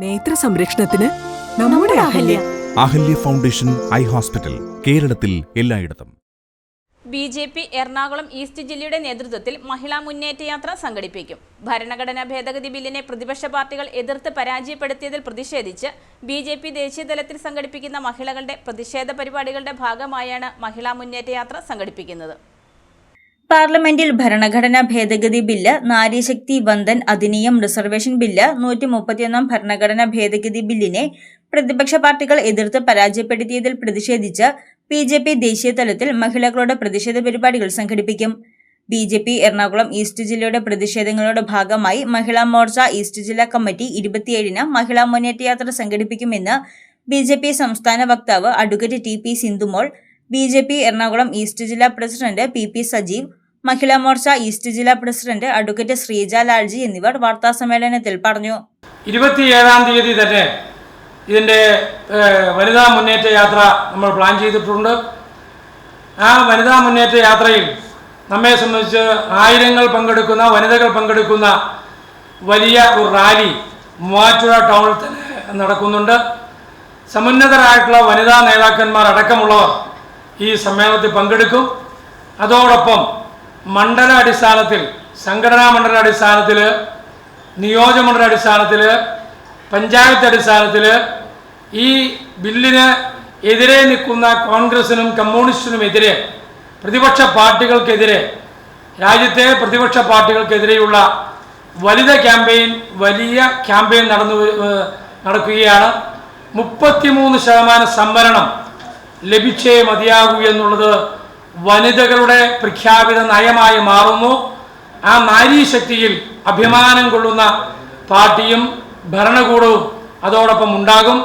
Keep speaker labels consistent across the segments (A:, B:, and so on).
A: നേത്ര സംരക്ഷണത്തിന് നമ്മുടെ Ahalya.
B: Ahalya foundation eye hospital, കേരളത്തിൽ എല്ലായിടത്തും.
C: ബി.ജെ.പി. എറണാകുളം ഈസ്റ്റ് ജില്ലയുടെ നേതൃത്വത്തിൽ മഹിളാ മുന്നേറ്റ യാത്ര സംഘടിപ്പിക്കും. ഭരണഘടനാ ഭേദഗതി ബില്ലിനെ പ്രതിപക്ഷ പാർട്ടികൾ എതിർത്ത് പരാജയപ്പെടുത്തിയതിൽ പ്രതിഷേധിച്ച് ബി.ജെ.പി. ദേശീയ തലത്തിൽ സംഘടിപ്പിക്കുന്ന മഹിളകളുടെ പ്രതിഷേധ പരിപാടികളുടെ ഭാഗമായാണ് മഹിളാ മുന്നേറ്റ യാത്ര സംഘടിപ്പിക്കുന്നത്.
D: പാർലമെന്റിൽ ഭരണഘടനാ ഭേദഗതി bill, Nari Shakti Vandan Adhiniyam, reservation bill, 131 ഭരണഘടനാ ഭേദഗതി ബില്ലിനെ പ്രതിപക്ഷ പാർട്ടികൾ എതിർത്ത് പരാജയപ്പെടുത്തിയതിൽ പ്രതിഷേധിച്ച് ബി.ജെ.പി. ദേശീയ തലത്തിൽ മഹിളകളുടെ പ്രതിഷേധ പരിപാടികൾ സംഘടിപ്പിക്കും. ബി.ജെ.പി. എറണാകുളം ഈസ്റ്റ് ജില്ലയുടെ പ്രതിഷേധങ്ങളുടെ ഭാഗമായി മഹിളാ മോർച്ച ഈസ്റ്റ് ജില്ലാ കമ്മിറ്റി 27-ന് മഹിളാ മുന്നേറ്റ യാത്ര സംഘടിപ്പിക്കുമെന്ന് ബി.ജെ.പി. സംസ്ഥാന വക്താവ് advocate TP. Sindhumol, BJP. Ernakulam east ജില്ലാ പ്രസിഡന്റ് പി.പി. സജീവ്, മഹിളാ മോർച്ച ഈസ്റ്റ് ജില്ലാ പ്രസിഡന്റ് അഡ്വക്കേറ്റ് ശ്രീജ ലാൽജി എന്നിവർ വാർത്താസമ്മേളനത്തിൽ പറഞ്ഞു.
E: 27-ാം തീയതി തന്നെ ഇതിൻ്റെ വനിതാ മുന്നേറ്റ യാത്ര നമ്മൾ പ്ലാൻ ചെയ്തിട്ടുണ്ട്. ആ വനിതാ മുന്നേറ്റ യാത്രയിൽ നമ്മെ സംബന്ധിച്ച് ആയിരങ്ങൾ പങ്കെടുക്കുന്ന, വനിതകൾ പങ്കെടുക്കുന്ന വലിയ ഒരു റാലി മൂവാറ്റുപുഴ ടൗണിൽ തന്നെ നടക്കുന്നുണ്ട്. സമുന്നതരായിട്ടുള്ള വനിതാ നേതാക്കന്മാർ അടക്കമുള്ളവർ ഈ സമ്മേളനത്തിൽ പങ്കെടുക്കും. അതോടൊപ്പം മണ്ഡല അടിസ്ഥാനത്തിൽ, സംഘടനാ മണ്ഡല അടിസ്ഥാനത്തിൽ, നിയോജകമണ്ഡല അടിസ്ഥാനത്തിൽ, പഞ്ചായത്ത് അടിസ്ഥാനത്തിൽ ഈ ബില്ലിന് എതിരെ നിൽക്കുന്ന കോൺഗ്രസിനും കമ്മ്യൂണിസ്റ്റിനുമെതിരെ, പ്രതിപക്ഷ പാർട്ടികൾക്കെതിരെ, രാജ്യത്തെ പ്രതിപക്ഷ പാർട്ടികൾക്കെതിരെയുള്ള വലിയ ക്യാമ്പയിൻ നടക്കുകയാണ്. 33% സംവരണം ലഭിച്ചേ മതിയാകൂ എന്നുള്ളത് വനിതകളുടെ പ്രഖ്യാപിത നയമായി മാറുന്നു. ആ നാരീശക്തിയിൽ അഭിമാനം കൊള്ളുന്ന പാർട്ടിയും ഭരണകൂടവും അതോടൊപ്പം ഉണ്ടാകും.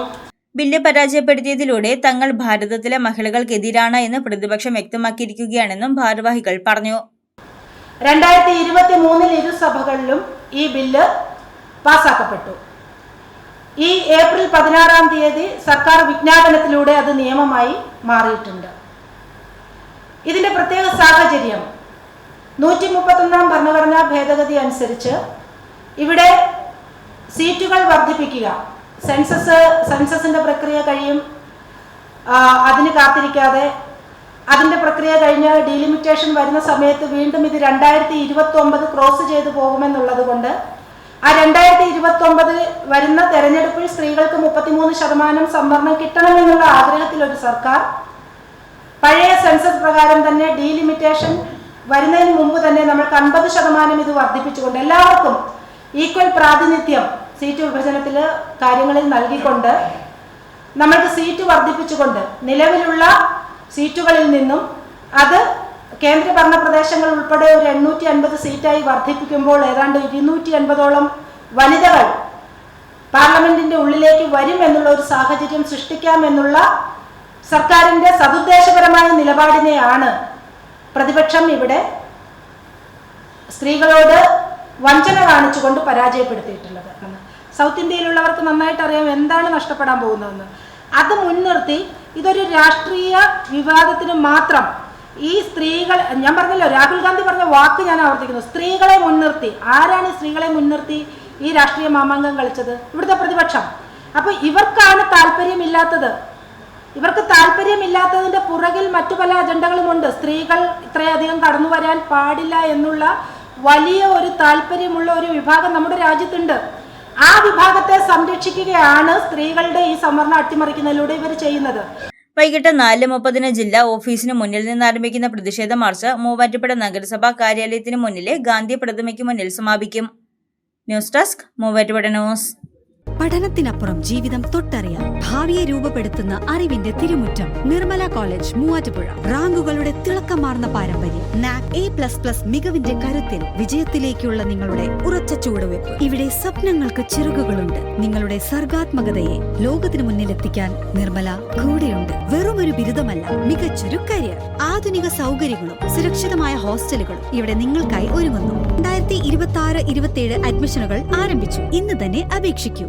D: ബില്ല് പരാജയപ്പെടുത്തിയതിലൂടെ തങ്ങൾ ഭാരതത്തിലെ മഹിളകൾക്കെതിരാണ് എന്ന് പ്രതിപക്ഷം വ്യക്തമാക്കിയിരിക്കുകയാണെന്നും ഭാരവാഹികൾ പറഞ്ഞു.
F: 2023 ഇരുസഭകളിലും ഈ ബില്ല് പാസാക്കപ്പെട്ടു. ഈ ഏപ്രിൽ 16-ാം തീയതി സർക്കാർ വിജ്ഞാപനത്തിലൂടെ അത് നിയമമായി മാറിയിട്ടുണ്ട്. ഇതിന്റെ പ്രത്യേക സാഹചര്യം 131-ാം ഭരണഘടനാ ഭേദഗതി അനുസരിച്ച് ഇവിടെ സീറ്റുകൾ വർദ്ധിപ്പിക്കുക, സെൻസസിന്റെ പ്രക്രിയ കഴിയും, അതിന് കാത്തിരിക്കാതെ അതിന്റെ പ്രക്രിയ കഴിഞ്ഞ് ഡീലിമിറ്റേഷൻ വരുന്ന സമയത്ത് വീണ്ടും ഇത് 2029 ക്രോസ് ചെയ്തു പോകുമെന്നുള്ളത് കൊണ്ട് ആ 2029 വരുന്ന തെരഞ്ഞെടുപ്പിൽ സ്ത്രീകൾക്ക് 33% സംവരണം കിട്ടണമെന്നുള്ള ആഗ്രഹത്തിൽ ഒരു സർക്കാർ പഴയ സെൻസസ് പ്രകാരം തന്നെ ഡീലിമിറ്റേഷൻ വരുന്നതിന് മുമ്പ് തന്നെ നമ്മൾക്ക് 50% ഇത് വർദ്ധിപ്പിച്ചുകൊണ്ട് എല്ലാവർക്കും ഈക്വൽ പ്രാതിനിധ്യം സീറ്റ് വിഭജനത്തിൽ കാര്യങ്ങളിൽ നൽകിക്കൊണ്ട് നമ്മൾക്ക് സീറ്റ് വർദ്ധിപ്പിച്ചുകൊണ്ട് നിലവിലുള്ള സീറ്റുകളിൽ നിന്നും അത് കേന്ദ്രഭരണ പ്രദേശങ്ങൾ ഉൾപ്പെടെ ഒരു 850 സീറ്റായി വർദ്ധിപ്പിക്കുമ്പോൾ ഏതാണ്ട് 280ഓളം വനിതകൾ പാർലമെന്റിന്റെ ഉള്ളിലേക്ക് വരും എന്നുള്ള ഒരു സാഹചര്യം സൃഷ്ടിക്കാമെന്നുള്ള സർക്കാരിന്റെ സതുദ്ദേശപരമായ നിലപാടിനെയാണ് പ്രതിപക്ഷം ഇവിടെ സ്ത്രീകളോട് വഞ്ചന കാണിച്ചുകൊണ്ട് പരാജയപ്പെടുത്തിയിട്ടുള്ളത്. സൗത്ത് ഇന്ത്യയിലുള്ളവർക്ക് നന്നായിട്ട് അറിയാം എന്താണ് നഷ്ടപ്പെടാൻ പോകുന്നതെന്ന്. അത് മുൻനിർത്തി ഇതൊരു രാഷ്ട്രീയ വിവാദത്തിന് മാത്രം ഈ സ്ത്രീകൾ, ഞാൻ പറഞ്ഞല്ലോ, രാഹുൽ ഗാന്ധി പറഞ്ഞ വാക്ക് ഞാൻ ആവർത്തിക്കുന്നു, സ്ത്രീകളെ മുൻനിർത്തി. ആരാണ് ഈ സ്ത്രീകളെ മുൻനിർത്തി ഈ രാഷ്ട്രീയ മാമാങ്കം കളിച്ചത്? ഇവിടുത്തെ പ്രതിപക്ഷം. അപ്പൊ ഇവർക്കാണ് താല്പര്യമില്ലാത്തത്. ഇവർക്ക് താല്പര്യമില്ലാത്തതിന്റെ പുറകിൽ മറ്റു പല അജണ്ടകളുമുണ്ട്. സ്ത്രീകൾ ഇത്രയധികം കടന്നു വരാൻ പാടില്ല എന്നുള്ള വലിയ ഒരു താല്പര്യമുള്ള ഒരു വിഭാഗം നമ്മുടെ രാജ്യത്തുണ്ട്. ആ വിഭാഗത്തെ സംരക്ഷിക്കുകയാണ് സ്ത്രീകളുടെ ഈ സംവരണം അട്ടിമറിക്കുന്നതിലൂടെ ഇവർ ചെയ്യുന്നത്.
D: വൈകിട്ട് 4:30 ജില്ലാ ഓഫീസിന് മുന്നിൽ നിന്ന് ആരംഭിക്കുന്ന പ്രതിഷേധ മാർച്ച് മൂവാറ്റുപുഴ നഗരസഭാ കാര്യാലയത്തിന് മുന്നിലെ ഗാന്ധി പ്രതിമയ്ക്ക് മുന്നിൽ സമാപിക്കും. News desk, Muvattupuzha news.
G: പഠനത്തിനപ്പുറം ജീവിതം തൊട്ടറിയാം. ഭാവിയെ രൂപപ്പെടുത്തുന്ന അറിവിന്റെ തിരുമുറ്റം നിർമ്മല കോളേജ് മൂവാറ്റുപുഴ. റാങ്കുകളുടെ തിളക്കമാർന്ന പാരമ്പര്യം, നാക് A++ മികവിന്റെ കരുത്തിൽ വിജയത്തിലേക്കുള്ള നിങ്ങളുടെ ഉറച്ച ചുവടുവെപ്പ്. ഇവിടെ സ്വപ്നങ്ങൾക്ക് ചിറകുകളുണ്ട്. നിങ്ങളുടെ സർഗാത്മകതയെ ലോകത്തിന് മുന്നിലെത്തിക്കാൻ നിർമ്മല കൂടെയുണ്ട്. വെറുമൊരു ബിരുദമല്ല, മികച്ചൊരു കരിയർ. ആധുനിക സൗകര്യങ്ങളും സുരക്ഷിതമായ ഹോസ്റ്റലുകളും ഇവിടെ നിങ്ങൾക്കായി ഒരുങ്ങുന്നു. 2026-27 അഡ്മിഷനുകൾ ആരംഭിച്ചു. ഇന്ന് തന്നെ അപേക്ഷിക്കൂ.